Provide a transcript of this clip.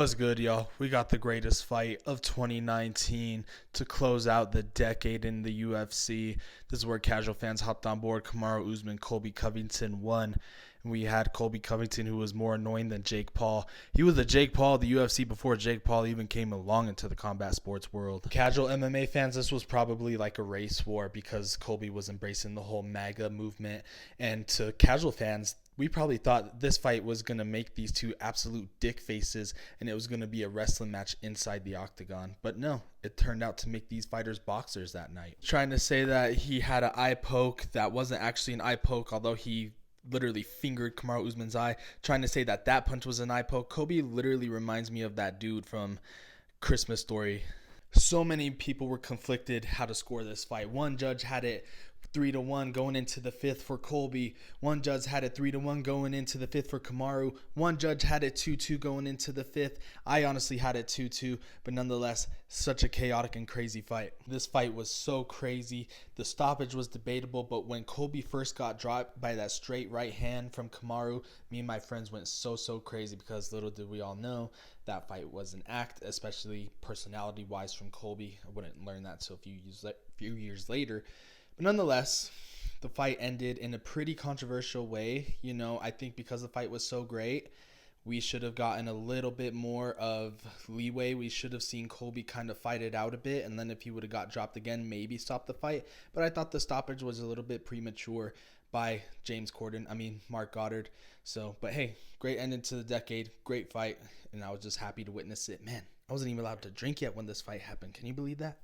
What's good, y'all? We got the greatest fight of 2019 to close out the decade in the UFC. This is where casual fans hopped on board. Kamaru Usman, Colby Covington won. And we had Colby Covington, who was more annoying than Jake Paul. He was the Jake Paul of the UFC before Jake Paul even came along into the combat sports world. Casual MMA fans, this was probably like a race war because Colby was embracing the whole MAGA movement. And to casual fans, we probably thought this fight was going to make these two absolute dick faces and it was going to be a wrestling match inside the octagon. But no, it turned out to make these fighters boxers that night. Trying to say that he had an eye poke that wasn't actually an eye poke, although he literally fingered Kamaru Usman's eye. Trying to say that that punch was an eye poke. Kobe literally reminds me of that dude from Christmas Story. So many people were conflicted how to score this fight. One judge had it 3-1 going into the fifth for Colby. One judge had it 3-1 going into the fifth for Kamaru. One judge had it 2-2 going into the fifth. I honestly had it 2-2, but nonetheless, such a chaotic and crazy fight. This fight was so crazy. The stoppage was debatable, but when Colby first got dropped by that straight right hand from Kamaru, me and my friends went so crazy because little did we all know that fight was an act, especially personality-wise from Colby. I wouldn't learn that until a few years later. But nonetheless, the fight ended in a pretty controversial way. You know, I think because the fight was so great, we should have gotten a little bit more of leeway. We should have seen Colby kind of fight it out a bit, and then if he would have got dropped again, maybe stop the fight. But I thought the stoppage was a little bit premature by Marc Goddard. But hey, great ending to the decade, great fight, and I was just happy to witness it. Man, I wasn't even allowed to drink yet when this fight happened. Can you believe that?